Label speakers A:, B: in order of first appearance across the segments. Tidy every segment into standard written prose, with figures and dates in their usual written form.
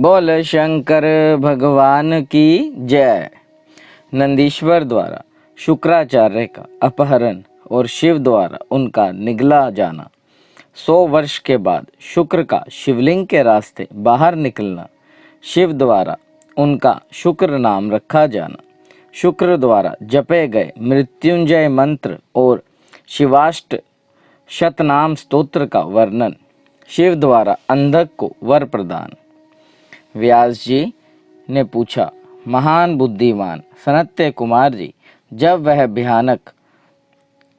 A: बोल शंकर भगवान की जय। नंदीश्वर द्वारा शुक्राचार्य का अपहरण और शिव द्वारा उनका निगला जाना। 100 वर्ष के बाद शुक्र का शिवलिंग के रास्ते बाहर निकलना। शिव द्वारा उनका शुक्र नाम रखा जाना। शुक्र द्वारा जपे गए मृत्युंजय मंत्र और शिवाष्ट शतनाम स्तोत्र का वर्णन। शिव द्वारा अंधक को वर प्रदान। व्यास जी ने पूछा, महान बुद्धिमान सनत्य कुमार जी, जब वह भयानक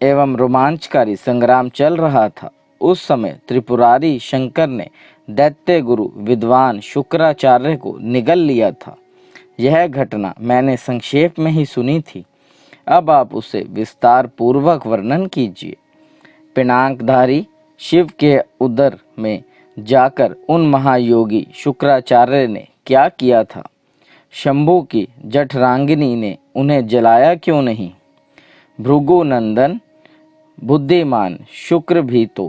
A: एवं रोमांचकारी संग्राम चल रहा था, उस समय त्रिपुरारी शंकर ने दैत्य गुरु विद्वान शुक्राचार्य को निगल लिया था। यह घटना मैंने संक्षेप में ही सुनी थी, अब आप उसे विस्तार पूर्वक वर्णन कीजिए। पिनाकधारी शिव के उदर में जाकर उन महायोगी शुक्राचार्य ने क्या किया था? शंभु की जठरांगिनी ने उन्हें जलाया क्यों नहीं? भृगुनंदन बुद्धिमान शुक्र भी तो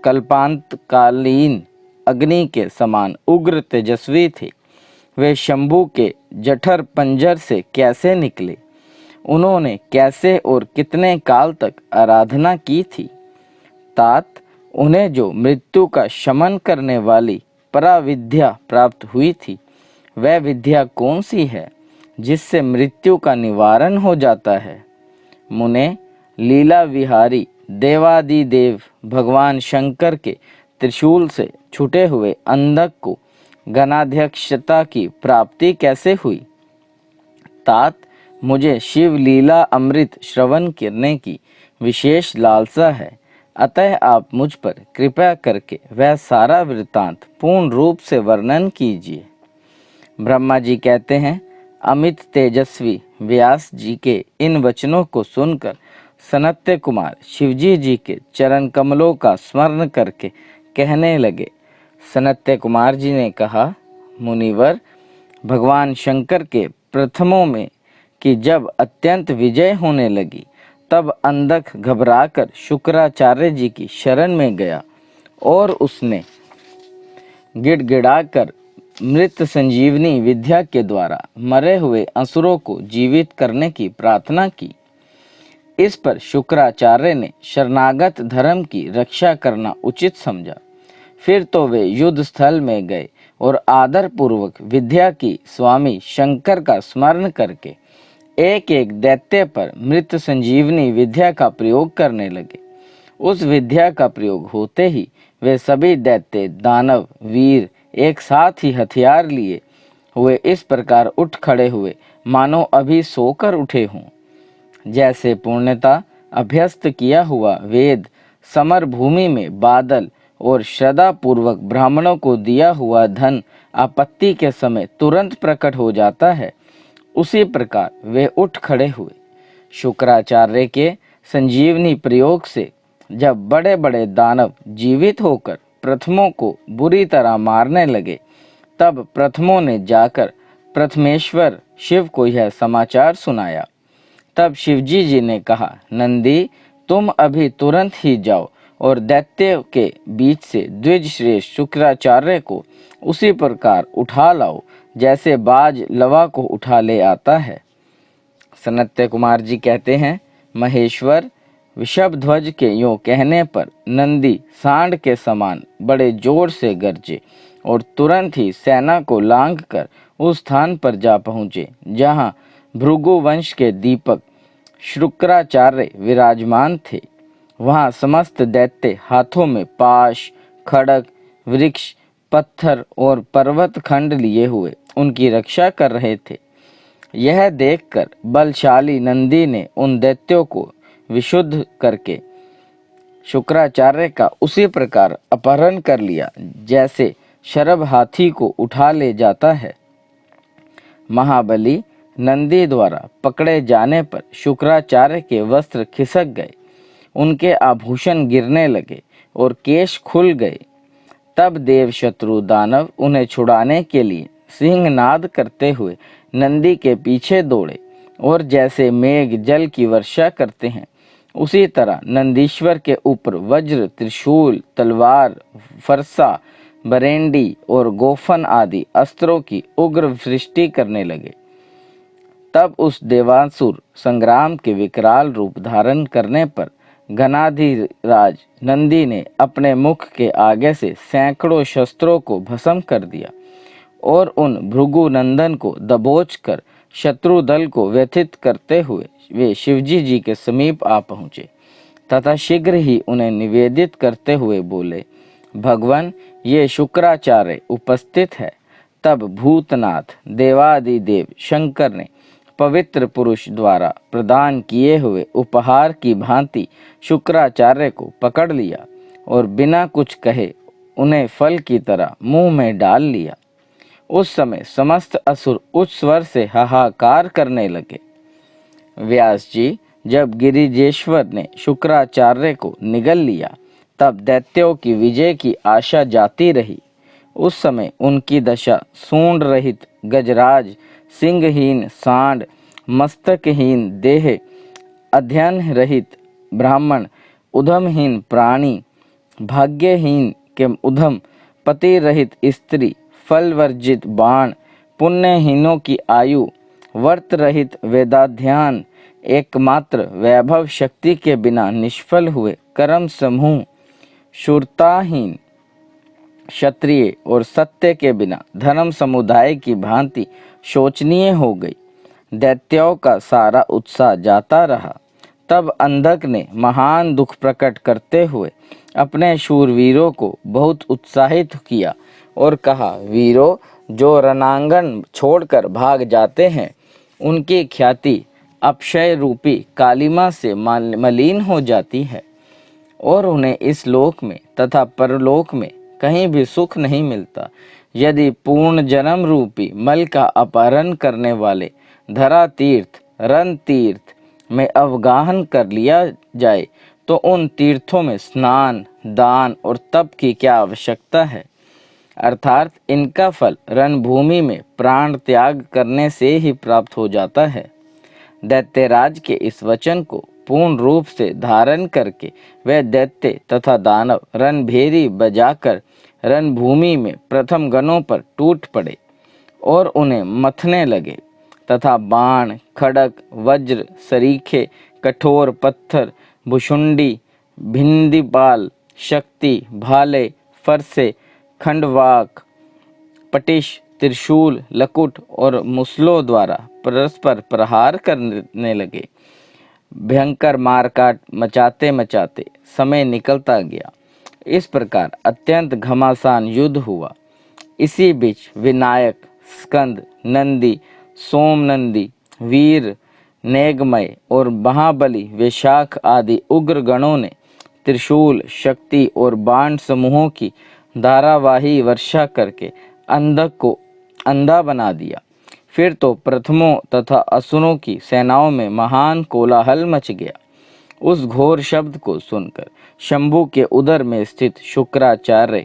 A: कल्पांतकालीन अग्नि के समान उग्र तेजस्वी थे। वे शंभु के जठर पंजर से कैसे निकले? उन्होंने कैसे और कितने काल तक आराधना की थी? तात, उन्हें जो मृत्यु का शमन करने वाली पराविद्या प्राप्त हुई थी, वह विद्या कौन सी है जिससे मृत्यु का निवारण हो जाता है? मुने, लीला विहारी देवादिदेव भगवान शंकर के त्रिशूल से छूटे हुए अंधक को गणाध्यक्षता की प्राप्ति कैसे हुई? तात, मुझे शिव लीला अमृत श्रवण करने की विशेष लालसा है, अतः आप मुझ पर कृपया करके वह सारा वृत्तांत पूर्ण रूप से वर्णन कीजिए। ब्रह्मा जी कहते हैं, अमित तेजस्वी व्यास जी के इन वचनों को सुनकर सनत्य कुमार शिवजी जी के चरण कमलों का स्मरण करके कहने लगे। सनत्य कुमार जी ने कहा, मुनिवर, भगवान शंकर के प्रथमों में कि जब अत्यंत विजय होने लगी, तब अंधक घबराकर शुक्राचार्य जी की शरण में गया और उसने गिड़गिड़ाकर मृत संजीवनी विद्या के द्वारा मरे हुए असुरों को जीवित करने की प्रार्थना की। इस पर शुक्राचार्य ने शरणागत धर्म की रक्षा करना उचित समझा। फिर तो वे युद्ध स्थल में गए और आदर पूर्वक विद्या की स्वामी शंकर का स्मरण करके एक एक दैत्य पर मृत संजीवनी विद्या का प्रयोग करने लगे। उस विद्या का प्रयोग होते ही वे सभी दैत्य दानव वीर एक साथ ही हथियार लिए हुए इस प्रकार उठ खड़े हुए मानो अभी सोकर उठे हों। जैसे पूर्णता अभ्यस्त किया हुआ वेद समर भूमि में बादल और श्रद्धा पूर्वक ब्राह्मणों को दिया हुआ धन आपत्ति के समय तुरंत प्रकट हो जाता है, उसी प्रकार वे उठ खड़े हुए। शुक्राचार्य के संजीवनी प्रयोग से जब बड़े बड़े दानव जीवित होकर प्रथमों को बुरी तरह मारने लगे, तब प्रथमों ने जाकर प्रथमेश्वर शिव को यह समाचार सुनाया। तब शिवजी जी ने कहा, नंदी, तुम अभी तुरंत ही जाओ और दैत्य के बीच से द्विज श्रेष्ठ शुक्राचार्य को उसी प्रकार उठा लाओ जैसे बाज लवा को उठा ले आता है। सनत्य कुमार जी कहते हैं, महेश्वर, वृषभध्वज के यूं कहने पर नंदी सांड के समान बड़े जोर से गरजे और तुरंत ही सेना को लांघ कर उस स्थान पर जा पहुँचे जहाँ भृगु वंश के दीपक शुक्राचार्य विराजमान थे। वहाँ समस्त दैत्य हाथों में पाश, खड़ग, वृक्ष, पत्थर और पर्वत खंड लिए हुए उनकी रक्षा कर रहे थे। यह देखकर बलशाली नंदी ने उन दैत्यों को विशुद्ध करके शुक्राचार्य का उसी प्रकार अपहरण कर लिया जैसे शरभ हाथी को उठा ले जाता है। महाबली नंदी द्वारा पकड़े जाने पर शुक्राचार्य के वस्त्र खिसक गए, उनके आभूषण गिरने लगे और केश खुल गए। तब देव शत्रु दानव उन्हें छुड़ाने के लिए सिंहनाद करते हुए नंदी के पीछे दौड़े और जैसे मेघ जल की वर्षा करते हैं, उसी तरह नंदीश्वर के ऊपर वज्र, त्रिशूल, तलवार, फरसा, बरेंडी और गोफन आदि अस्त्रों की उग्र वृष्टि करने लगे। तब उस देवासुर संग्राम के विकराल रूप धारण करने पर गणाधिराज नंदी ने अपने मुख के आगे से सैकड़ों शस्त्रों को भस्म कर दिया और उन भृगु नंदन को दबोच कर शत्रु दल को व्यथित करते हुए वे शिवजी जी के समीप आ पहुँचे तथा शीघ्र ही उन्हें निवेदित करते हुए बोले, भगवान, ये शुक्राचार्य उपस्थित है। तब भूतनाथ देवादिदेव शंकर ने पवित्र पुरुष द्वारा प्रदान किए हुए उपहार की भांति शुक्राचार्य को पकड़ लिया और बिना कुछ कहे उन्हें फल की तरह मुंह में डाल लिया। उस समय समस्त असुर उच्च स्वर से हाहाकार करने लगे। व्यास जी, जब गिरिजेश्वर ने शुक्राचार्य को निगल लिया तब दैत्यों की विजय की आशा जाती रही। उस समय उनकी दशा सूंड रहित गजराज, सिंहहीन सांड, मस्तकहीन देह, अध्ययन रहित ब्राह्मण, उधमहीन प्राणी, भाग्यहीन के उधम, पति रहित स्त्री, फल वर्जित बाण, पुण्यहीनों की आयु, वर्त रहित वेदाध्यान, एकमात्र वैभव शक्ति के बिना निष्फल हुए कर्म समूह, शूरताहीन क्षत्रिय और सत्य के बिना धर्म समुदाय की भांति शोचनीय हो गई। दैत्यों का सारा उत्साह जाता रहा। तब अंधक ने महान दुख प्रकट करते हुए अपने शूरवीरों को बहुत उत्साहित किया और कहा, वीरों, जो रणांगन छोड़कर भाग जाते हैं उनकी ख्याति अपक्षय रूपी कालिमा से मलिन हो जाती है और उन्हें इस लोक में तथा परलोक में कहीं भी सुख नहीं मिलता। यदि पूर्ण जन्म रूपी मल का अपहरण करने वाले धरा तीर्थ, रण तीर्थ में अवगाहन कर लिया जाए तो उन तीर्थों में स्नान, दान और तप की क्या आवश्यकता है। अर्थात इनका फल रणभूमि में प्राण त्याग करने से ही प्राप्त हो जाता है। दैत्यराज के इस वचन को पूर्ण रूप से धारण करके वह दैत्य तथा दानव रणभेरी बजाकर रणभूमि में प्रथम गणों पर टूट पड़े और उन्हें मथने लगे तथा बाण, खड़ग, वज्र, सरीखे, कठोर पत्थर, भुशुंडी, भिंदीपाल, शक्ति, भाले, फरसे, खंडवाक, पटिश, त्रिशूल, लकुट और मुसलों द्वारा परस्पर प्रहार करने लगे। भयंकर मारकाट मचाते मचाते समय निकलता गया। इस प्रकार अत्यंत घमासान युद्ध हुआ। इसी बीच विनायक, स्कंद, नंदी, सोमनंदी, वीर, नेगमय और महाबली विशाख आदि उग्र गणों ने त्रिशूल, शक्ति और बाण समूहों की धारावाही वर्षा करके अंधक को अंधा बना दिया। फिर तो प्रथमों तथा असुरों की सेनाओं में महान कोलाहल मच गया। उस घोर शब्द को सुनकर शंभु के उदर में स्थित शुक्राचार्य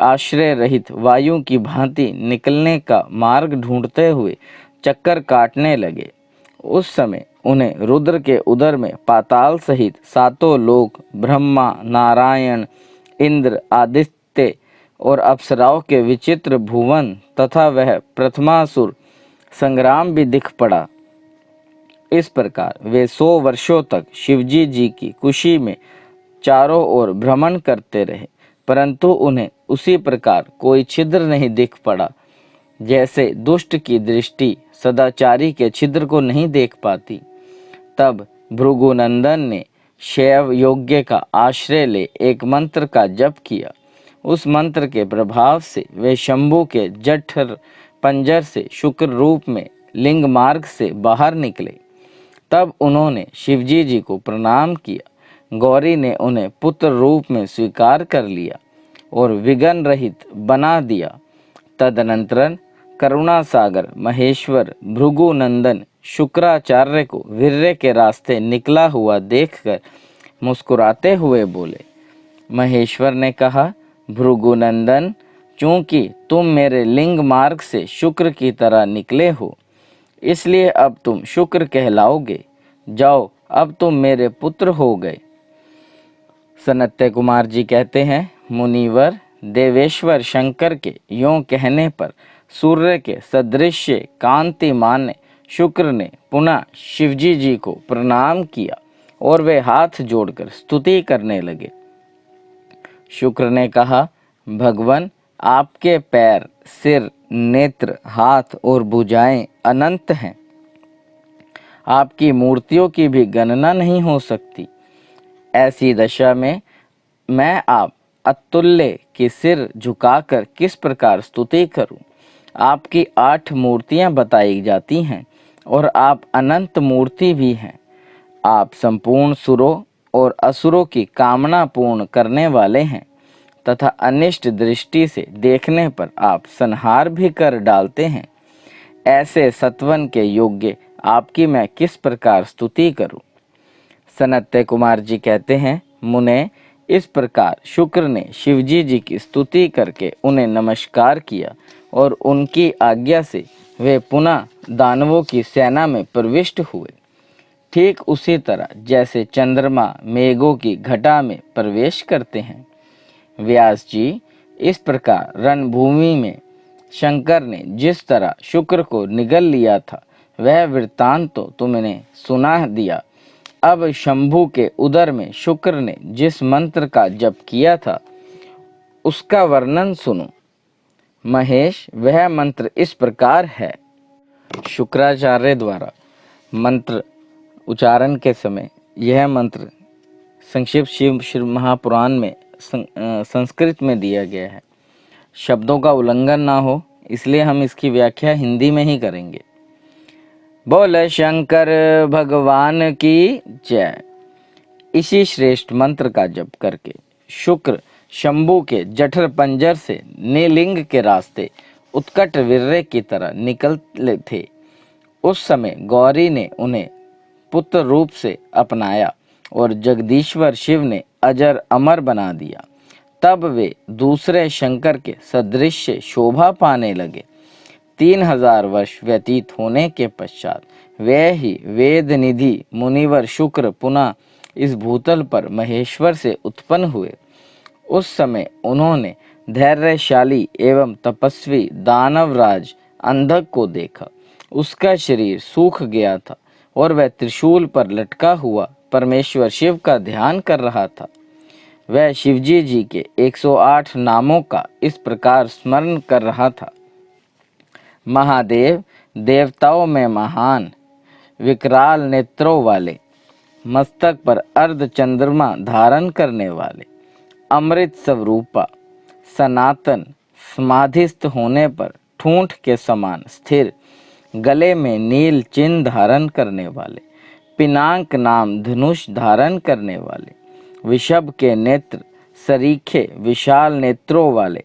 A: आश्रय रहित वायु की भांति निकलने का मार्ग ढूंढते हुए चक्कर काटने लगे। उस समय उन्हें रुद्र के उदर में पाताल सहित सातों लोक, ब्रह्मा, नारायण, इंद्र, आदित्य और अप्सराओं के विचित्र भुवन तथा वह प्रथमासुर संग्राम भी दिख पड़ा। इस प्रकार वे 100 वर्षों तक शिवजी जी की कुशी में चारों ओर भ्रमण करते रहे, परंतु उन्हें उसी प्रकार कोई छिद्र नहीं दिख पड़ा जैसे दुष्ट की दृष्टि सदाचारी के छिद्र को नहीं देख पाती। तब भृगुनंदन ने शैव योग्य का आश्रय ले एक मंत्र का जप किया। उस मंत्र के प्रभाव से वे शंभु के जठर पंजर से शुक्र रूप में लिंग मार्ग से बाहर निकले। तब उन्होंने शिवजी जी को प्रणाम किया। गौरी ने उन्हें पुत्र रूप में स्वीकार कर लिया और विघ्न रहित बना दिया। तदनंतर करुणा सागर महेश्वर भृगुनंदन शुक्राचार्य को वीर्य के रास्ते निकला हुआ देखकर मुस्कुराते हुए बोले। महेश्वर ने कहा, भृगुनंदन, चूंकि तुम मेरे लिंग मार्ग से शुक्र की तरह निकले हो, इसलिए अब तुम शुक्र कहलाओगे। जाओ, अब तुम मेरे पुत्र हो गए। सनत्य कुमार जी कहते हैं, मुनिवर, देवेश्वर शंकर के यों कहने पर सूर्य के सदृश कांतिमान शुक्र ने पुनः शिवजी जी को प्रणाम किया और वे हाथ जोड़कर स्तुति करने लगे। शुक्र ने कहा, भगवान, आपके पैर, सिर, नेत्र, हाथ और भुजाएं अनंत हैं। आपकी मूर्तियों की भी गणना नहीं हो सकती। ऐसी दशा में मैं आप अतुल्य की सिर झुकाकर किस प्रकार स्तुति करूं? आपकी 8 मूर्तियां बताई जाती हैं और आप अनंत मूर्ति भी हैं। आप संपूर्ण सुरों और असुरों की कामना पूर्ण करने वाले हैं तथा अनिष्ट दृष्टि से देखने पर आप संहार भी कर डालते हैं। ऐसे सत्वन के योग्य आपकी मैं किस प्रकार स्तुति करूं? सनत्य कुमार जी कहते हैं, मुने, इस प्रकार शुक्र ने शिवजी जी की स्तुति करके उन्हें नमस्कार किया और उनकी आज्ञा से वे पुनः दानवों की सेना में प्रविष्ट हुए। ठीक उसी तरह जैसे चंद्रमा मेघों की घटा में प्रवेश करते हैं। व्यास जी, इस प्रकार रणभूमि में शंकर ने जिस तरह शुक्र को निगल लिया था वह वृत्तांत तो तुमने सुना दिया। अब शंभु के उदर में शुक्र ने जिस मंत्र का जप किया था उसका वर्णन सुनो। महेश, वह मंत्र इस प्रकार है। शुक्राचार्य द्वारा मंत्र उच्चारण के समय यह मंत्र संक्षिप्त शिव महापुराण में संस्कृत में दिया गया है। शब्दों का उल्लंघन ना हो इसलिए हम इसकी व्याख्या हिंदी में ही करेंगे। बोल शंकर भगवान की जय। इसी श्रेष्ठ मंत्र का जप करके शुक्र शंभु के जठर पंजर से नीलिंग के रास्ते उत्कट वीर्य की तरह निकले थे। उस समय गौरी ने उन्हें पुत्र रूप से अपनाया और जगदीश्वर शिव ने अजर अमर बना दिया। तब वे दूसरे शंकर के सदृश शोभा पाने लगे। 3000 वर्ष व्यतीत होने के पश्चात वे ही वेद निधि मुनिवर शुक्र पुनः इस भूतल पर महेश्वर से उत्पन्न हुए। उस समय उन्होंने धैर्यशाली एवं तपस्वी दानवराज अंधक को देखा। उसका शरीर सूख गया था और वह त्रिशूल पर लटका हुआ परमेश्वर शिव का ध्यान कर रहा था। वह शिवजी जी के 108 नामों का इस प्रकार स्मरण कर रहा था। महादेव, देवताओं में महान, विकराल नेत्रों वाले, मस्तक पर अर्ध चंद्रमा धारण करने वाले, अमृत स्वरूपा, सनातन, समाधिस्थ होने पर ठूंठ के समान स्थिर, गले में नील चिन्ह धारण करने वाले, पिनाक नाम धनुष धारण करने वाले, विषभ के नेत्र सरीखे विशाल नेत्रों वाले,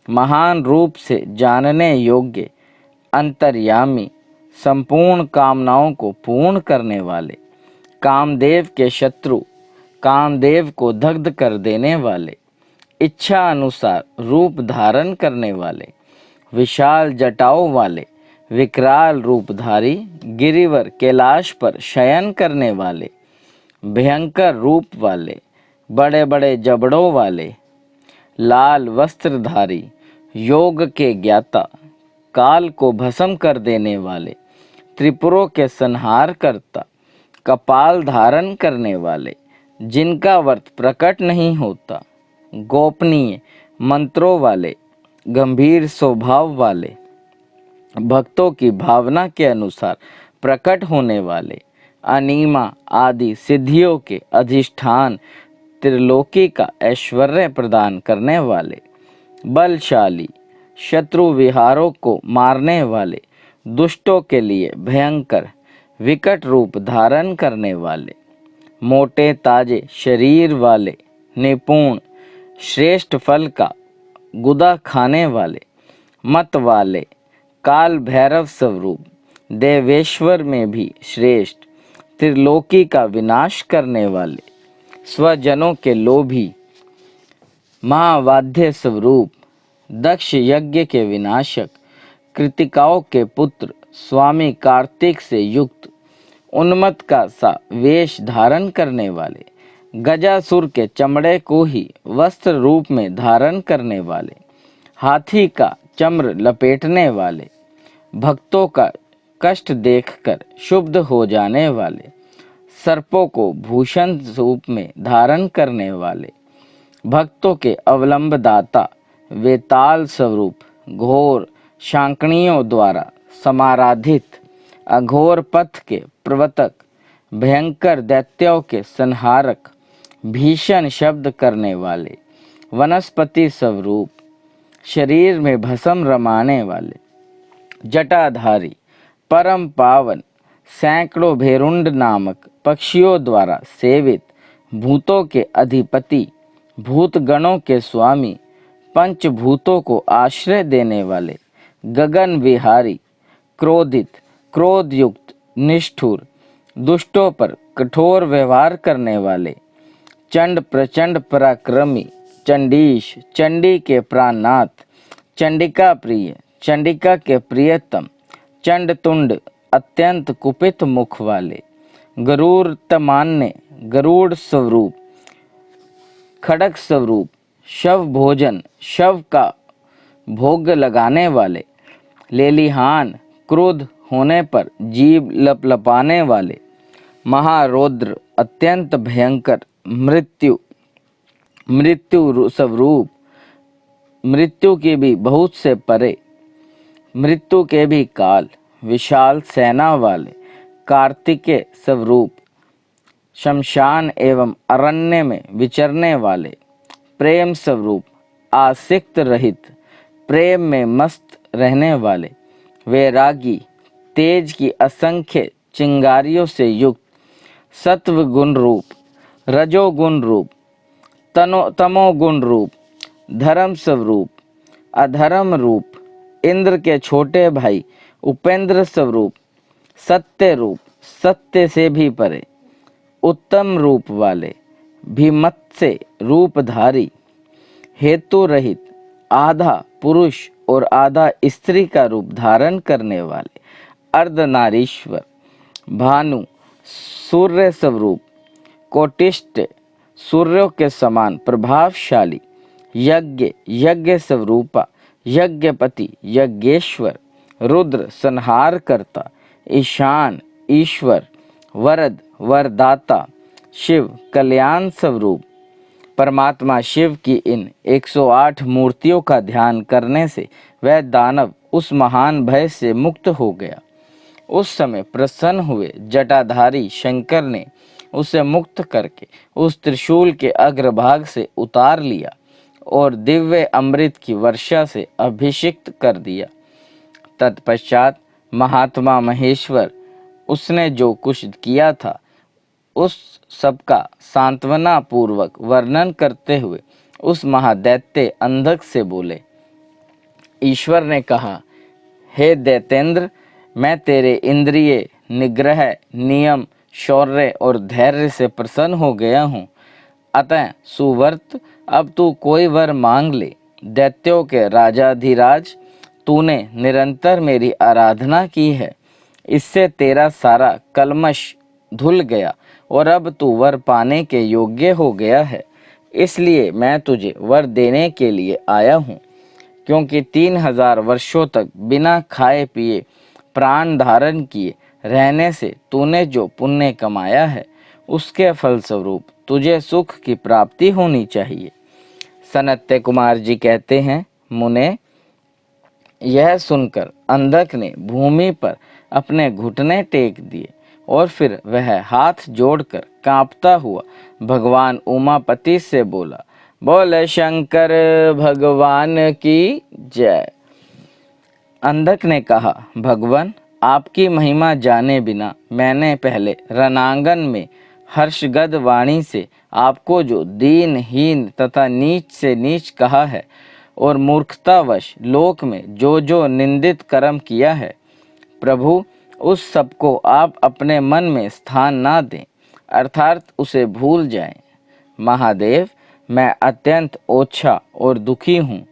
A: महान रूप से जानने योग्य, अंतर्यामी, संपूर्ण कामनाओं को पूर्ण करने वाले, कामदेव के शत्रु, कामदेव को दग्ध कर देने वाले, इच्छा अनुसार रूप धारण करने वाले, विशाल जटाओं वाले, विकराल रूपधारी, गिरिवर कैलाश पर शयन करने वाले, भयंकर रूप वाले, बड़े बड़े जबड़ों वाले, लाल वस्त्रधारी, योग के ज्ञाता, काल को भस्म कर देने वाले, त्रिपुरों के संहार करता, कपाल धारण करने वाले, जिनका व्रत प्रकट नहीं होता, गोपनीय मंत्रों वाले, गंभीर स्वभाव वाले, भक्तों की भावना के अनुसार प्रकट होने वाले, अनीमा आदि सिद्धियों के अधिष्ठान, त्रिलोकी का ऐश्वर्य प्रदान करने वाले, बलशाली, शत्रु विहारों को मारने वाले, दुष्टों के लिए भयंकर विकट रूप धारण करने वाले, मोटे ताजे शरीर वाले, निपुण, श्रेष्ठ फल का गुदा खाने वाले, मत वाले, काल भैरव स्वरूप, देवेश्वर में भी श्रेष्ठ, त्रिलोकी का विनाश करने वाले, स्वजनों के लोभी, महावाद्य स्वरूप, दक्ष यज्ञ के विनाशक, कृतिकाओं के पुत्र, स्वामी कार्तिक से युक्त, उन्मत्त का सा वेश धारण करने वाले, गजासुर के चमड़े को ही वस्त्र रूप में धारण करने वाले, हाथी का चम्र लपेटने वाले, भक्तों का कष्ट देखकर क्षुब्ध हो जाने वाले, सर्पों को भूषण रूप में धारण करने वाले, भक्तों के अवलंबदाता, वेताल स्वरूप, घोर शांकणियों द्वारा समाराधित, अघोर पथ के प्रवर्तक, भयंकर दैत्यों के संहारक, भीषण शब्द करने वाले, वनस्पति स्वरूप, शरीर में भस्म रमाने वाले, जटाधारी, परम पावन, सैकड़ों भेरुंड नामक पक्षियों द्वारा सेवित, भूतों के अधिपति, भूत गणों के स्वामी, पंचभूतों को आश्रय देने वाले, गगन विहारी, क्रोधित, क्रोधयुक्त, निष्ठुर, दुष्टों पर कठोर व्यवहार करने वाले, चंड प्रचंड पराक्रमी, चंडीश, चंडी के प्राणनाथ, चंडिका प्रिय, चंडिका के प्रियतम, चंडतुंड, अत्यंत कुपित मुख वाले, गरुड़ तमान्य, गरुड़ स्वरूप, खड़ग स्वरूप, शव भोजन, शव का भोग लगाने वाले, लेलिहान, क्रोध होने पर जीभ लपलपाने वाले, महारौद्र, अत्यंत भयंकर, मृत्यु, मृत्यु स्वरूप, मृत्यु के भी बहुत से परे, मृत्यु के भी काल, विशाल सेना वाले, कार्तिकेय स्वरूप, शमशान एवं अरण्य में विचरने वाले, प्रेम स्वरूप, आसक्त रहित, प्रेम में मस्त रहने वाले, वैरागी, तेज की असंख्य चिंगारियों से युक्त, सत्व गुण रूप, रजोगुण रूप, तमोगुण रूप, धर्म स्वरूप, अधर्म रूप, इंद्र के छोटे भाई, उपेंद्र स्वरूप, सत्य रूप, सत्य से भी परे, उत्तम रूप वाले, भीमत्स्य रूपधारी, हेतु रहित, आधा पुरुष और आधा स्त्री का रूप धारण करने वाले, अर्धनारीश्वर, भानु, सूर्य स्वरूप, कोटिष्ठ, सूर्यों के समान प्रभावशाली, यज्ञ, यज्ञ स्वरूपा, यज्ञपति, यज्ञेश्वर, रुद्र, संहार करता, ईशान, ईश्वर, वरद, वरदाता, शिव, कल्याण स्वरूप। परमात्मा शिव की इन 108 मूर्तियों का ध्यान करने से वह दानव उस महान भय से मुक्त हो गया। उस समय प्रसन्न हुए जटाधारी शंकर ने उसे मुक्त करके उस त्रिशूल के अग्रभाग से उतार लिया और दिव्य अमृत की वर्षा से अभिषिक्त कर दिया। तत्पश्चात महात्मा महेश्वर उसने जो कुछ किया था उस सबका सांत्वना पूर्वक वर्णन करते हुए उस महादैत्य अंधक से बोले। ईश्वर ने कहा, हे दैतेंद्र, मैं तेरे इंद्रिय निग्रह, नियम, शौर्य और धैर्य से प्रसन्न हो गया हूँ। अतः सुवर्त, अब तू कोई वर मांग ले। दैत्यों के राजाधिराज, तूने निरंतर मेरी आराधना की है, इससे तेरा सारा कलमश धुल गया और अब तू वर पाने के योग्य हो गया है। इसलिए मैं तुझे वर देने के लिए आया हूँ, क्योंकि 3000 वर्षों तक बिना खाए पिए प्राण धारण किए रहने से तूने जो पुण्य कमाया है उसके फलस्वरूप तुझे सुख की प्राप्ति होनी चाहिए। सनत्य कुमार जी कहते हैं, मुने, यह सुनकर अंधक ने भूमि पर अपने घुटने टेक दिए और फिर वह हाथ जोड़कर कांपता हुआ भगवान उमापति से बोला, बोले शंकर भगवान की जय। अंधक ने कहा, भगवान, आपकी महिमा जाने बिना मैंने पहले रणांगन में हर्षगद वाणी से आपको जो दीनहीन तथा नीच से नीच कहा है और मूर्खतावश लोक में जो जो निंदित कर्म किया है, प्रभु उस सबको आप अपने मन में स्थान ना दें, अर्थात उसे भूल जाएं। महादेव, मैं अत्यंत ओछा और दुखी हूँ।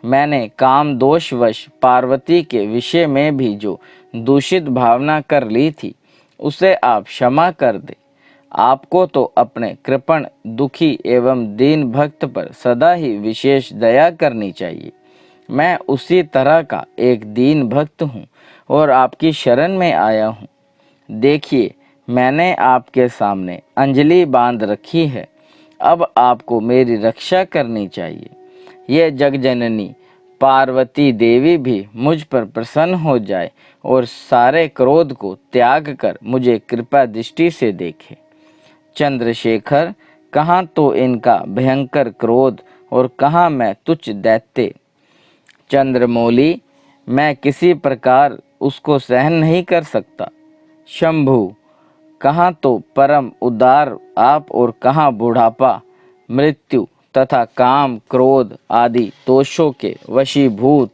A: मैंने काम दोषवश पार्वती के विषय में भी जो दूषित भावना कर ली थी उसे आप क्षमा कर दे। आपको तो अपने कृपण, दुखी एवं दीन भक्त पर सदा ही विशेष दया करनी चाहिए। मैं उसी तरह का एक दीन भक्त हूँ और आपकी शरण में आया हूँ। देखिए, मैंने आपके सामने अंजलि बांध रखी है। अब आपको मेरी रक्षा करनी चाहिए। ये जगजननी पार्वती देवी भी मुझ पर प्रसन्न हो जाए और सारे क्रोध को त्याग कर मुझे कृपा दृष्टि से देखे। चंद्रशेखर, कहाँ तो इनका भयंकर क्रोध और कहाँ मैं तुच्छ दैत्य। चंद्रमौली, मैं किसी प्रकार उसको सहन नहीं कर सकता। शंभु, कहाँ तो परम उदार आप और कहाँ बुढ़ापा, मृत्यु तथा काम, क्रोध आदि दोषों के वशीभूत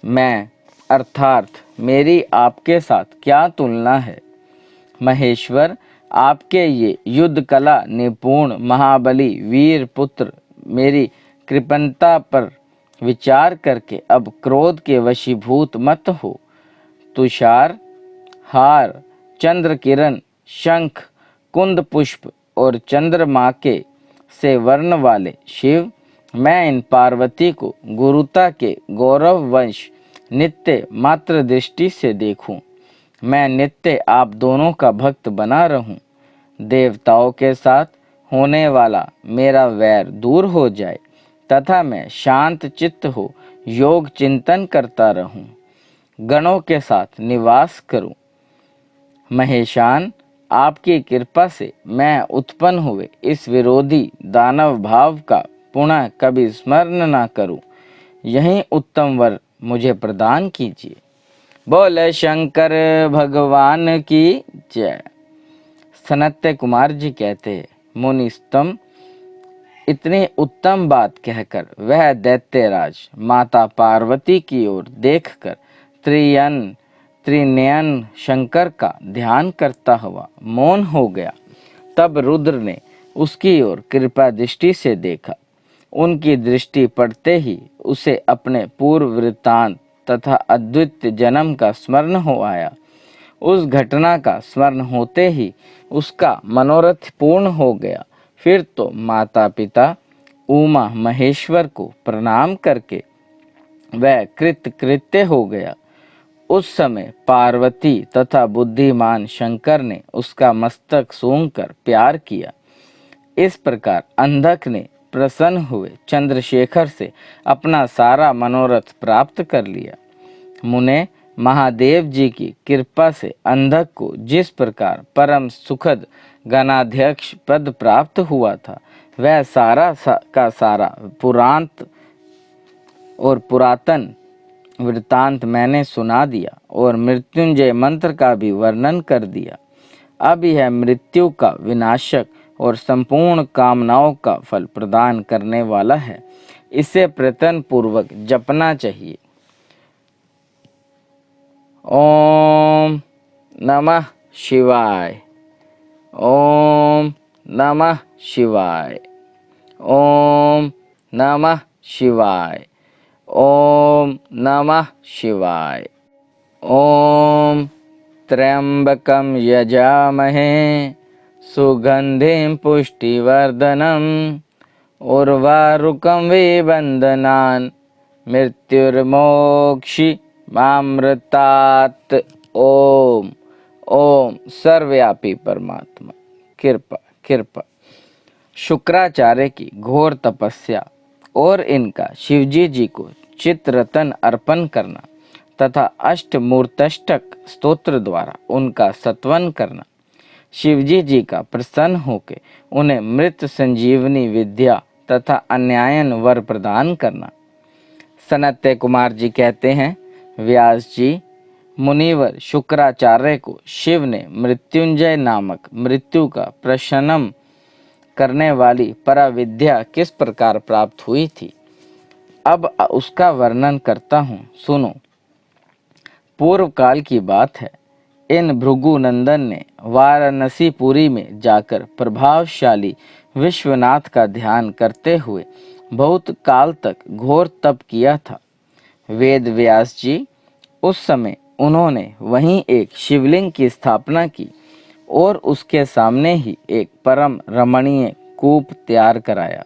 A: मैं, अर्थात मेरी आपके साथ क्या तुलना है। महेश्वर, आपके ये युद्ध कला निपुण महाबली वीर पुत्र मेरी कृपणता पर विचार करके अब क्रोध के वशीभूत मत हो। तुषार, हार, चंद्र किरण, शंख, कुंद पुष्प और चंद्रमा के से वर्ण वाले शिव, मैं इन पार्वती को गुरुता के गौरव वंश नित्य मात्र दृष्टि से देखूं। मैं नित्य आप दोनों का भक्त बना रहूं। देवताओं के साथ होने वाला मेरा वैर दूर हो जाए तथा मैं शांत चित्त हो योग चिंतन करता रहूं, गणों के साथ निवास करूं। महेशान, आपकी कृपा से मैं उत्पन्न हुए इस विरोधी दानव भाव का पुनः कभी स्मरण न करूं। यही उत्तम वर मुझे प्रदान कीजिए। बोले शंकर भगवान की जय। सनत्य कुमार जी कहते हैं, मुनि स्तंभ, इतनी उत्तम बात कहकर वह दैत्यराज माता पार्वती की ओर देखकर त्रिनयन शंकर का ध्यान करता हुआ मौन हो गया। तब रुद्र ने उसकी ओर कृपा दृष्टि से देखा। उनकी दृष्टि पड़ते ही उसे अपने पूर्व वृत्तांत तथा अद्वितीय जन्म का स्मरण हो आया। उस घटना का स्मरण होते ही उसका मनोरथ पूर्ण हो गया। फिर तो माता पिता उमा महेश्वर को प्रणाम करके वह कृत्य हो गया। उस समय पार्वती तथा बुद्धिमान शंकर ने उसका मस्तक सूंघकर प्यार किया। इस प्रकार अंधक ने प्रसन्न हुए चंद्रशेखर से अपना सारा मनोरथ प्राप्त कर लिया। मुने, महादेव जी की कृपा से अंधक को जिस प्रकार परम सुखद गणाध्यक्ष पद प्राप्त हुआ था, वह का सारा पुरातन वृत्तांत मैंने सुना दिया और मृत्युंजय मंत्र का भी वर्णन कर दिया। अब यह मृत्यु का विनाशक और संपूर्ण कामनाओं का फल प्रदान करने वाला है। इसे प्रयत्न पूर्वक जपना चाहिए। ओम नमः शिवाय। ओम नमः शिवाय। ओम नमः शिवाय। ओम नमः शिवाय। ओम त्र्यंबकं यजामहे सुगंधिं पुष्टिवर्धनम् उर्वारुकं विबन्धनान् मृत्युर्मोक्षिमामृतात्। ओम। ओम सर्वव्यापी परमात्मा कृपा कृपा। शुक्राचार्य की घोर तपस्या और इनका शिवजी जी को चित्ररतन अर्पण करना तथा अष्टमूर्तष्टक स्तोत्र द्वारा उनका सत्वन करना, शिवजी जी का प्रसन्न होकर उन्हें मृत संजीवनी विद्या तथा अन्यायन वर प्रदान करना। सनत्य कुमार जी कहते हैं, व्यास जी, मुनिवर शुक्राचार्य को शिव ने मृत्युंजय नामक मृत्यु का प्रशमन करने वाली पराविद्या किस प्रकार प्राप्त हुई थी, अब उसका वर्णन करता हूँ, सुनो। पूर्व काल की बात है। इन भृगु नंदन ने वाराणसीपुरी में जाकर प्रभावशाली विश्वनाथ का ध्यान करते हुए बहुत काल तक घोर तप किया था। वेद व्यास जी, उस समय उन्होंने वहीं एक शिवलिंग की स्थापना की और उसके सामने ही एक परम रमणीय कूप तैयार कराया।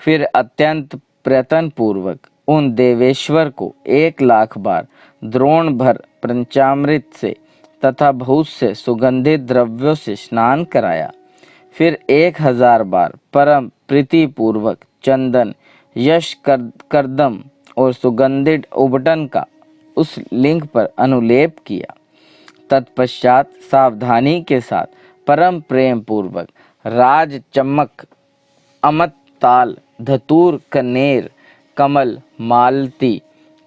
A: फिर अत्यंत प्रयत्न पूर्वक उन देवेश्वर को 1,00,000 बार द्रोण भर पंचामृत से तथा बहुत से सुगंधित द्रव्यों से स्नान कराया। फिर 1,000 बार परम प्रीति पूर्वक चंदन, यश, करदम और सुगंधित उबटन का उस लिंग पर अनुलेप किया। तत्पश्चात सावधानी के साथ परम प्रेम पूर्वक राज चम्मक, अमत ताल, धतूर, कनेर, कमल, मालती,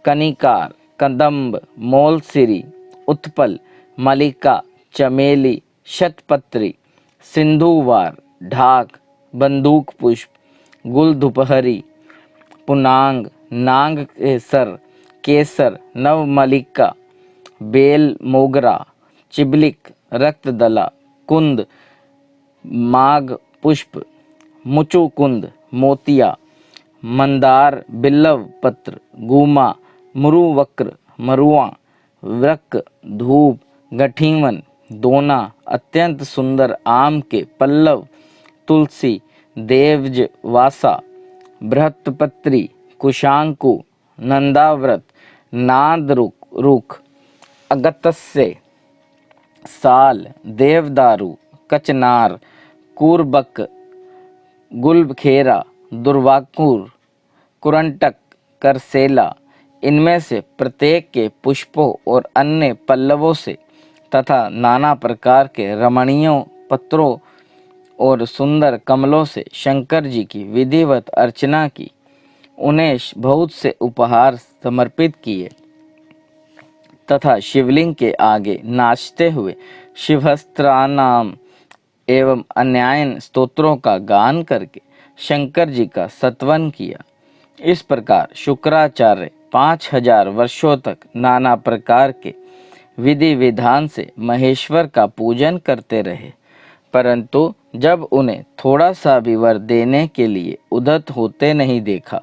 A: कनिकार, कदम्ब, मोलसिरी, उत्पल, मलिका, चमेली, शतपत्री, सिंधुवार, ढाक, बंदूक पुष्प, गुल दुपहरी, पुनांग, नांग केसर, केसर, नवमलिका, बेल मोगरा, चिबलिक, रक्तदला, कुंद, माघ पुष्प, मुचुकुंद, मोतिया, मंदार, बिल्लव पत्र, गुमा, मुरुवक्र, मरुआ, वृक, धूप, गठीवन, दोना, अत्यंत सुंदर आम के पल्लव, तुलसी, देवज वासा, बृहत्पत्री, कुशांकु, नंदाव्रत, नाद रुख, अगत्स्य, साल, देवदारू, कचनार, कूर्बक, गुलखेरा, दुर्वाकुर, कुरंटक, करसेला, इनमें से प्रत्येक के पुष्पों और अन्य पल्लवों से तथा नाना प्रकार के रमणीयों पत्रों और सुंदर कमलों से शंकर जी की विधिवत अर्चना की। उन्हें बहुत से उपहार समर्पित किए तथा शिवलिंग के आगे नाचते हुए शिवहस्त्रानाम एवं अन्यायन स्तोत्रों का गान करके शंकर जी का सत्वन किया। इस प्रकार शुक्राचार्य 5,000 वर्षों तक नाना प्रकार के विधि विधान से महेश्वर का पूजन करते रहे, परंतु जब उन्हें थोड़ा सा भी वर देने के लिए उद्यत होते नहीं देखा,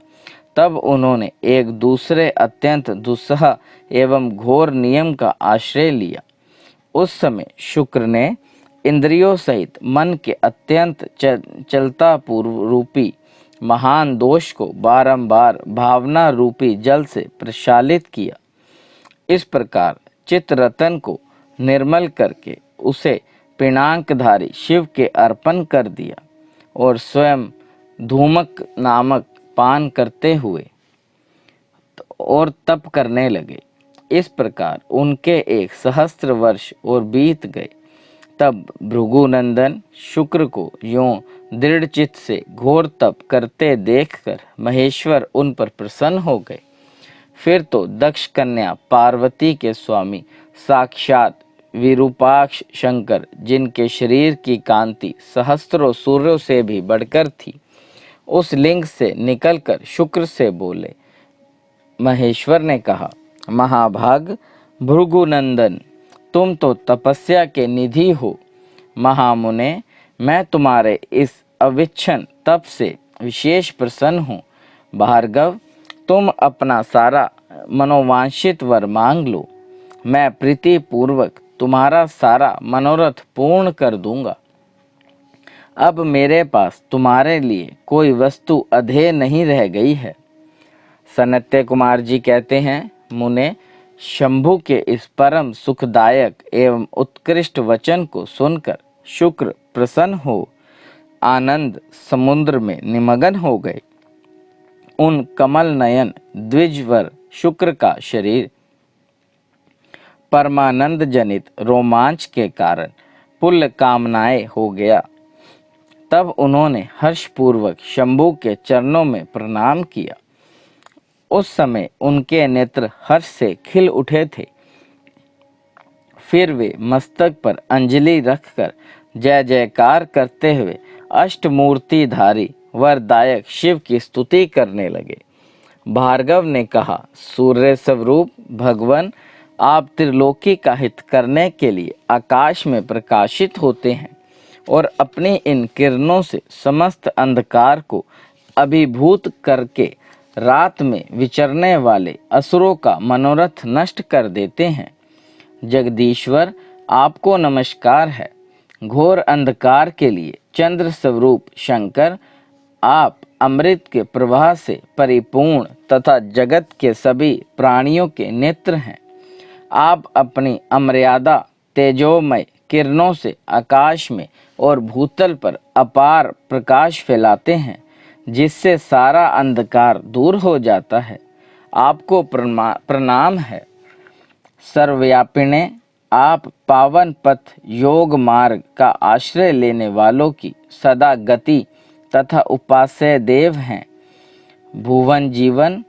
A: तब उन्होंने एक दूसरे अत्यंत दुस्सह एवं घोर नियम का आश्रय लिया। उस समय शुक्र ने इंद्रियों सहित मन के अत्यंत चलता पूर्व रूपी महान दोष को बारंबार भावना रूपी जल से प्रक्षालित किया। इस प्रकार चित्तरतन को निर्मल करके उसे पिनाकधारी शिव के अर्पण कर दिया और स्वयं धूमक नामक पान करते हुए और तप करने लगे। इस प्रकार उनके 1 सहस्त्र वर्ष और बीत गए। तब भृगुनंदन शुक्र को यों दृढ़ चित्त से घोर तप करते देखकर महेश्वर उन पर प्रसन्न हो गए। फिर तो दक्ष कन्या पार्वती के स्वामी साक्षात विरूपाक्ष शंकर, जिनके शरीर की कांति सहस्त्रों सूर्यों से भी बढ़कर थी, उस लिंग से निकलकर शुक्र से बोले। महेश्वर ने कहा, महाभाग भृगुनंदन, तुम तो तपस्या के निधि हो। महामुने, मैं तुम्हारे इस अविच्छन तप से विशेष प्रसन्न हूँ। भार्गव, तुम अपना सारा मनोवांछित वर मांग लो, मैं प्रीति पूर्वक तुम्हारा सारा मनोरथ पूर्ण कर दूंगा। अब मेरे पास तुम्हारे लिए कोई वस्तु अधेय नहीं रह गई है। सनत्य कुमार जी कहते हैं, मुने, शंभु के इस परम सुखदायक एवं उत्कृष्ट वचन को सुनकर शुक्र प्रसन्न हो आनंद समुद्र में निमग्न हो गए। उन कमल नयन द्विजवर शुक्र का शरीर परमानंद जनित रोमांच के कारण पुल्ल कामनाएं हो गया। तब उन्होंने हर्षपूर्वक शंभु के चरणों में प्रणाम किया। उस समय उनके नेत्र हर्ष से खिल उठे थे। फिर वे मस्तक पर अंजलि रखकर जय जयकार करते हुए अष्टमूर्तिधारी वरदायक शिव की स्तुति करने लगे। भार्गव ने कहा, सूर्य स्वरूप भगवान, आप त्रिलोकी का हित करने के लिए आकाश में प्रकाशित होते हैं और अपनी इन किरणों से समस्त अंधकार को अभिभूत करके रात में विचरने वाले असुरों का मनोरथ नष्ट कर देते हैं। जगदीश्वर, आपको नमस्कार है। घोर अंधकार के लिए चंद्र स्वरूप शंकर, आप अमृत के प्रवाह से परिपूर्ण तथा जगत के सभी प्राणियों के नेत्र हैं। आप अपनी अमर्यादा तेजोमय किरणों से आकाश में और भूतल पर अपार प्रकाश फैलाते हैं, जिससे सारा अंधकार दूर हो जाता है। आपको प्रणाम है। सर्वव्यापिणे, आप पावन पथ योग मार्ग का आश्रय लेने वालों की सदा गति तथा उपास्य देव हैं। भुवन जीवन,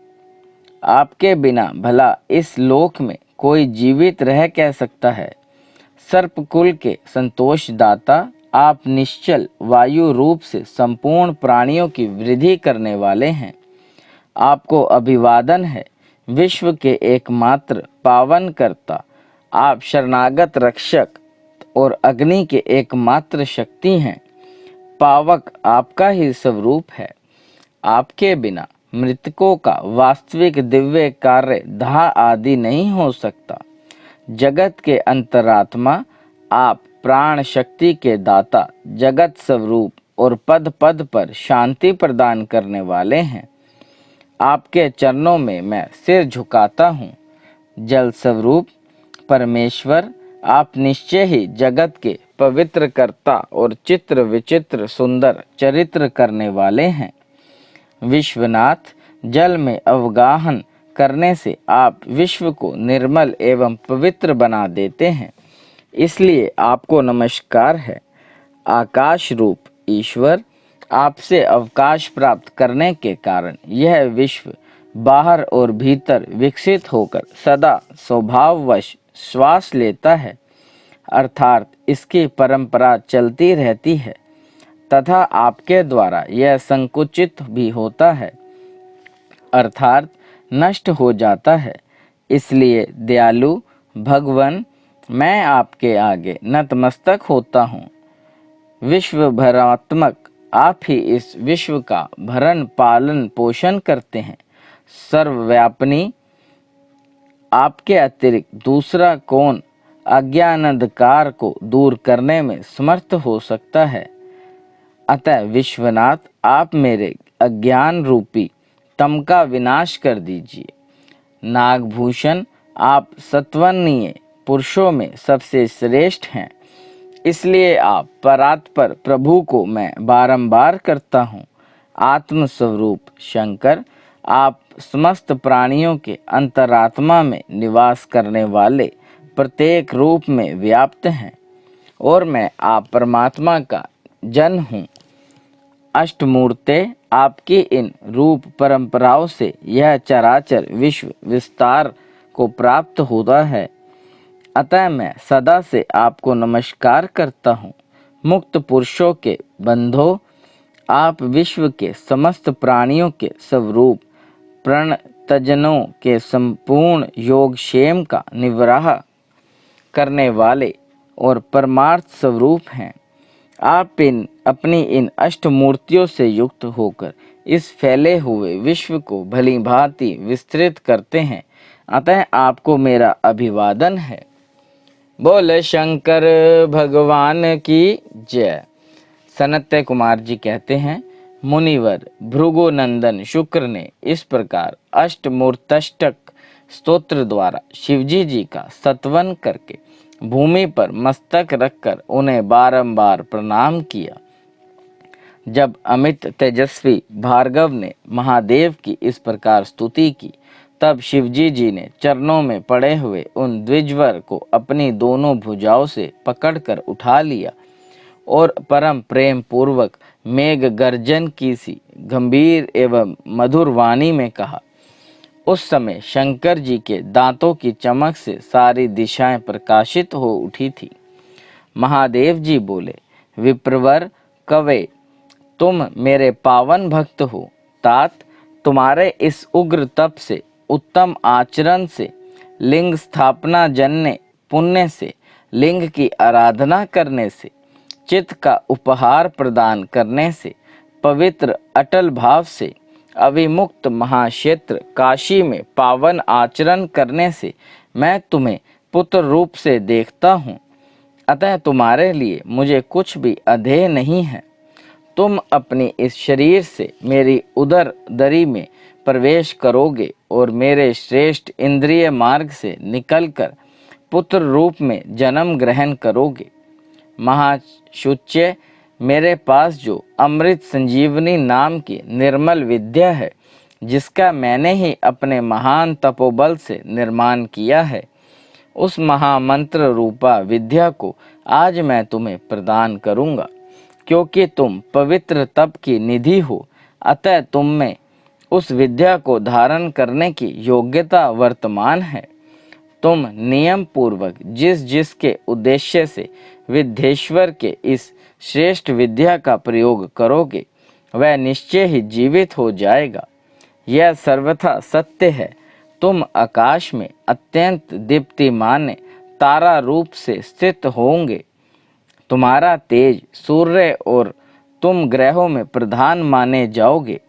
A: आपके बिना भला इस लोक में कोई जीवित रह कह सकता है। सर्पकुल के संतोषदाता, आप निश्चल वायु रूप से संपूर्ण प्राणियों की वृद्धि करने वाले हैं। आपको अभिवादन है। विश्व के एकमात्र पावन कर्ता, आप शरणागत रक्षक और अग्नि के एकमात्र शक्ति हैं। पावक आपका ही स्वरूप है। आपके बिना मृतकों का वास्तविक दिव्य कार्य दाह आदि नहीं हो सकता। जगत के अंतरात्मा, आप प्राण शक्ति के दाता, जगत स्वरूप और पद पद पर शांति प्रदान करने वाले हैं। आपके चरणों में मैं सिर झुकाता हूँ। जल स्वरूप परमेश्वर, आप निश्चय ही जगत के पवित्र कर्ता और चित्र विचित्र सुंदर चरित्र करने वाले हैं। विश्वनाथ, जल में अवगाहन करने से आप विश्व को निर्मल एवं पवित्र बना देते हैं, इसलिए आपको नमस्कार है। आकाश रूप ईश्वर, आपसे अवकाश प्राप्त करने के कारण यह विश्व बाहर और भीतर विकसित होकर सदा स्वभाववश श्वास लेता है, अर्थात इसकी परंपरा चलती रहती है तथा आपके द्वारा यह संकुचित भी होता है, अर्थात नष्ट हो जाता है। इसलिए दयालु भगवान, मैं आपके आगे नतमस्तक होता हूँ। विश्व भरात्मक, आप ही इस विश्व का भरण पालन पोषण करते हैं। सर्वव्यापिनी, आपके अतिरिक्त दूसरा कौन अज्ञान अंधकार को दूर करने में समर्थ हो सकता है। अतः विश्वनाथ, आप मेरे अज्ञान रूपी तम का विनाश कर दीजिए। नागभूषण, आप सत्वनीय पुरुषों में सबसे श्रेष्ठ हैं, इसलिए आप परात्पर प्रभु को मैं बारंबार करता हूँ। आत्मस्वरूप शंकर, आप समस्त प्राणियों के अंतरात्मा में निवास करने वाले प्रत्येक रूप में व्याप्त हैं और मैं आप परमात्मा का जन हूँ। अष्टमूर्ते, आपकी इन रूप परंपराओं से यह चराचर विश्व विस्तार को प्राप्त होता है, अतः मैं सदा से आपको नमस्कार करता हूँ। मुक्त पुरुषों के बंधो, आप विश्व के समस्त प्राणियों के स्वरूप प्रणतजनों के संपूर्ण योगक्षेम का निवराह करने वाले और परमार्थ स्वरूप हैं। आप अपनी इन अष्टमूर्तियों से युक्त होकर इस फैले हुए विश्व को भली भांति विस्तृत करते हैं, अतः आपको मेरा अभिवादन है। बोल शंकर भगवान की जय। सनत्य कुमार जी कहते हैं, मुनिवर भृगुनंदन शुक्र ने इस प्रकार अष्टमूर्तष्टक स्तोत्र द्वारा शिवजी जी का सत्वन करके भूमि पर मस्तक रखकर उन्हें बारंबार प्रणाम किया। जब अमित तेजस्वी भार्गव ने महादेव की इस प्रकार स्तुति की, तब शिवजी जी ने चरणों में पड़े हुए उन द्विजवर को अपनी दोनों भुजाओं से पकड़कर उठा लिया और परम प्रेम पूर्वक मेघ गर्जन की सी गंभीर एवं मधुर वाणी में कहा। उस समय शंकर जी के दांतों की चमक से सारी दिशाएं प्रकाशित हो उठी थी। महादेव जी बोले, विप्रवर कवे, तुम मेरे पावन भक्त हो। तात, तुम्हारे इस उग्र तप से, उत्तम आचरण से, लिंग स्थापना जन्य पुण्य से, लिंग की आराधना करने से, चित्त का उपहार प्रदान करने से, पवित्र अटल भाव से, अविमुक्त महाक्षेत्र काशी में पावन आचरण करने से मैं तुम्हें पुत्र रूप से देखता हूँ। अतः तुम्हारे लिए मुझे कुछ भी अधेय नहीं है। तुम अपने इस शरीर से मेरी उदर दरी में प्रवेश करोगे और मेरे श्रेष्ठ इंद्रिय मार्ग से निकलकर पुत्र रूप में जन्म ग्रहण करोगे। महाशुच्य, मेरे पास जो अमृत संजीवनी नाम की निर्मल विद्या है, जिसका मैंने ही अपने महान तपोबल से निर्माण किया है, उस महामंत्र रूपा विद्या को आज मैं तुम्हें प्रदान करूंगा। क्योंकि तुम पवित्र तप की निधि हो, अतः तुम में उस विद्या को धारण करने की योग्यता वर्तमान है। तुम नियम पूर्वक जिस जिसके उद्देश्य से विद्येश्वर के इस श्रेष्ठ विद्या का प्रयोग करोगे, वह निश्चय ही जीवित हो जाएगा। यह सर्वथा सत्य है। तुम आकाश में अत्यंत दीप्तिमान तारा रूप से स्थित होंगे। तुम्हारा तेज सूर्य और तुम ग्रहों में प्रधान माने जाओगे।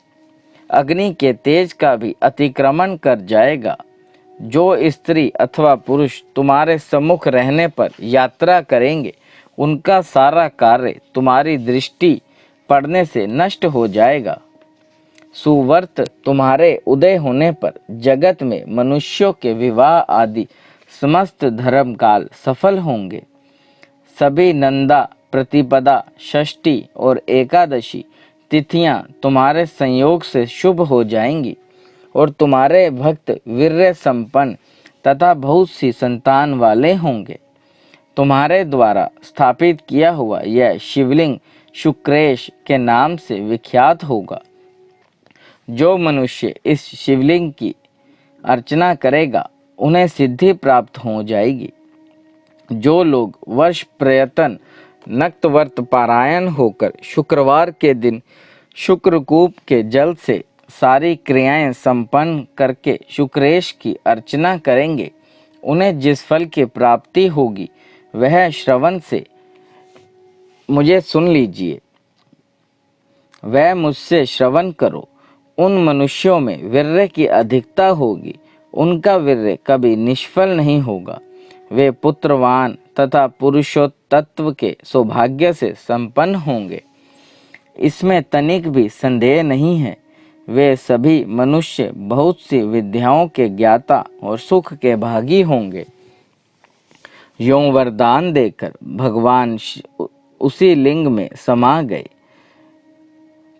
A: अग्नि के तेज का भी अतिक्रमण कर जाएगा। जो स्त्री अथवा पुरुष तुम्हारे सम्मुख रहने पर यात्रा करेंगे, उनका सारा कार्य तुम्हारी दृष्टि पड़ने से नष्ट हो जाएगा। सुवर्त तुम्हारे उदय होने पर जगत में मनुष्यों के विवाह आदि समस्त धर्म काल सफल होंगे। सभी नंदा, प्रतिपदा, षष्ठी और एकादशी तिथियां तुम्हारे संयोग से शुभ हो जाएंगी और तुम्हारे भक्त वीर्य संपन्न तथा बहुत सी संतान वाले होंगे। तुम्हारे द्वारा स्थापित किया हुआ यह शिवलिंग शुक्रेश के नाम से विख्यात होगा। जो मनुष्य इस शिवलिंग की अर्चना करेगा, उन्हें सिद्धि प्राप्त हो जाएगी। जो लोग वर्ष प्रयत्न नक्तवर्त पारायण होकर शुक्रवार के दिन शुक्रकूप के जल से सारी क्रियाएं संपन्न करके शुक्रेश की अर्चना करेंगे, उन्हें जिस फल की प्राप्ति होगी, वह श्रवण से मुझे सुन लीजिए। वह मुझसे श्रवण करो। उन मनुष्यों में वीर्य की अधिकता होगी, उनका वीर्य कभी निष्फल नहीं होगा। वे पुत्रवान तथा पुरुषोत्तत्व के सौभाग्य से संपन्न होंगे, इसमें तनिक भी संदेह नहीं है। वे सभी मनुष्य बहुत सी विद्याओं के ज्ञाता और सुख के भागी होंगे। यों वरदान देकर भगवान उसी लिंग में समा गए।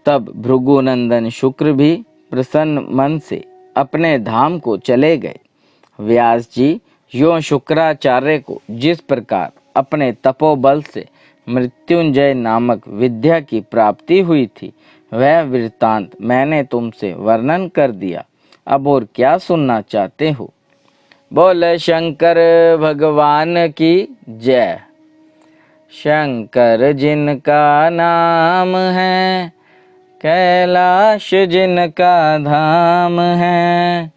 A: तब भृगुनंदन शुक्र भी प्रसन्न मन से अपने धाम को चले गए। व्यास जी यों शुक्राचार्य को जिस प्रकार अपने तपोबल से मृत्युंजय नामक विद्या की प्राप्ति हुई थी, वह वृत्तांत मैंने तुमसे वर्णन कर दिया। अब और क्या सुनना चाहते हो? बोले शंकर भगवान की जय। शंकर जिनका नाम है, कैलाश जिनका धाम है।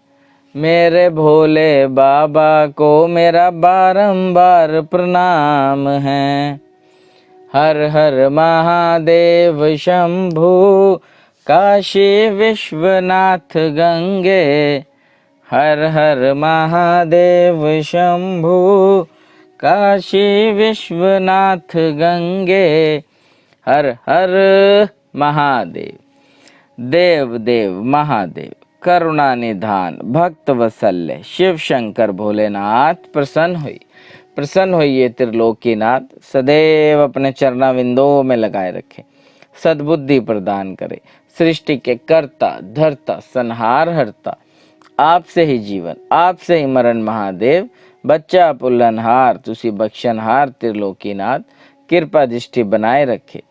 A: मेरे भोले बाबा को मेरा बारंबार प्रणाम है। हर हर महादेव शंभु, काशी विश्वनाथ गंगे। हर हर महादेव शंभु, काशी विश्वनाथ गंगे। हर हर महादेव। देव देव महादेव, करुणा निधान, भक्त वत्सल्य शिव शंकर भोलेनाथ प्रसन्न होइए त्रिलोकीनाथ। सदैव अपने चरणाविंदों में लगाए रखे, सद्बुद्धि प्रदान करे। सृष्टि के कर्ता धर्ता संहार हरता, आपसे ही जीवन आपसे ही मरण महादेव। बच्चा पुल्लनहार तुसी बख्शनहार त्रिलोकीनाथ, कृपा दृष्टि बनाए रखे।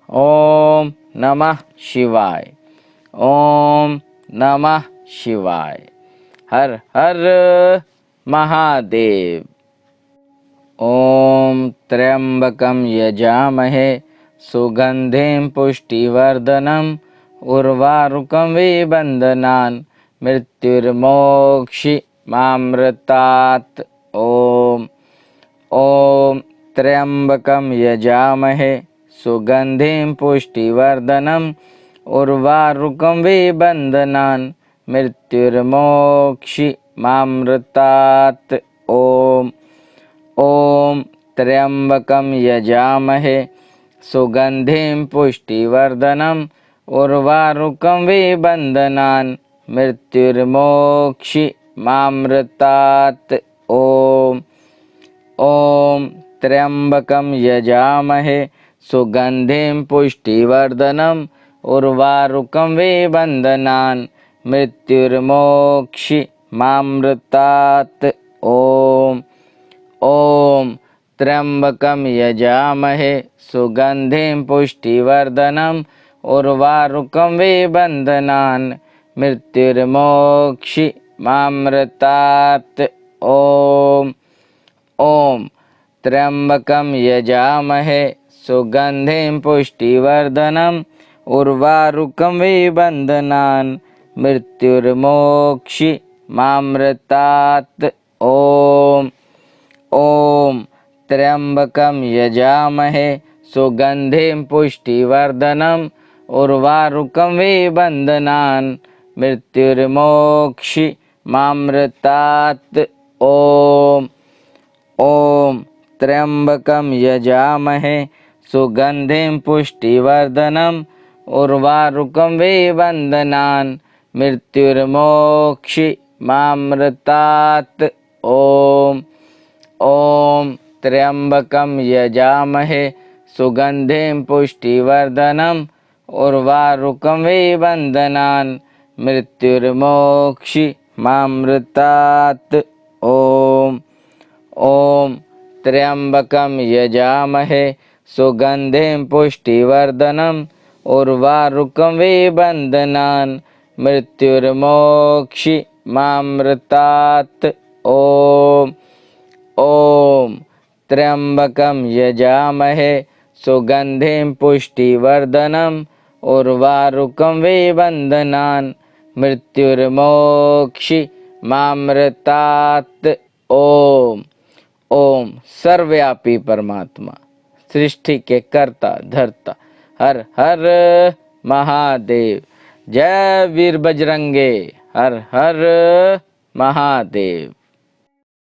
A: ओम नमः शिवाय। ओम नमः शिवाय। हर हर महादेव। ओम त्र्यंबकं यजामहे सुगंधिं पुष्टिवर्धनम् उर्वारुकं विबन्धनान् मृत्युर्मोक्षिमामृतात्। ओम ओम त्र्यंबकं यजामहे सुगंधिं पुष्टिवर्धनम् उर्वारुकं विबन्धनान् मृत्युर्मोक्षिमामृतात्। ओम ओम त्र्यंबकं यजामहे सुगंधिं पुष्टिवर्धनम् उर्वारुकं विबन्धनान् मृत्युर्मोक्षिमामृतात्। ओम ओम त्र्यंबकं यजामहे सुगंधिं पुष्टिवर्धनम् उर्वारुकं विबन्धनान् मृत्युर्मोक्षिमामृतात्। ओम ओम त्र्यंबकं यजामहे सुगंधिं पुष्टिवर्धनम् उर्वारुकं विबन्धनान् मृत्युर्मोक्षिमामृतात्। ओम ओम त्र्यंबकं यजामहे सुगंधिं पुष्टिवर्धनम् उर्वारुकं विबन्धनान् मृत्युर्मोक्षिमामृतात्। ओम ओम त्र्यंबकं यजामहे सुगंधिं पुष्टिवर्धनम् उर्वारुकं विबन्धनान् मृत्युर्मोक्षिमामृतात्। ओम ओम त्र्यंबकं यजामहे सुगंधिं पुष्टिवर्धनम् उर्वारुकं विबन्धनान् मृत्युर्मोक्षिमामृतात्। ओम ओम त्र्यंबकं यजामहे सुगंधिं पुष्टिवर्धनम् उर्वारुकं विबन्धनान् मृत्युर्मोक्षिमामृतात्। ओम ओम त्र्यंबकं यजामहे सुगंधिं पुष्टिवर्धनम् उर्वारुकं विबन्धनान् मृत्युर्मोक्षिमामृतात्। ओम ओम त्र्यंबकं यजामहे सुगंधिं पुष्टिवर्धनम् उर्वारुकं विबन्धनान् मृत्युर्मोक्षिमामृतात्। ओम ओम सर्वव्यापी परमात्मा, सृष्टि के कर्ता धर्ता, हर हर महादेव। जय वीर बजरंगे, हर हर महादेव।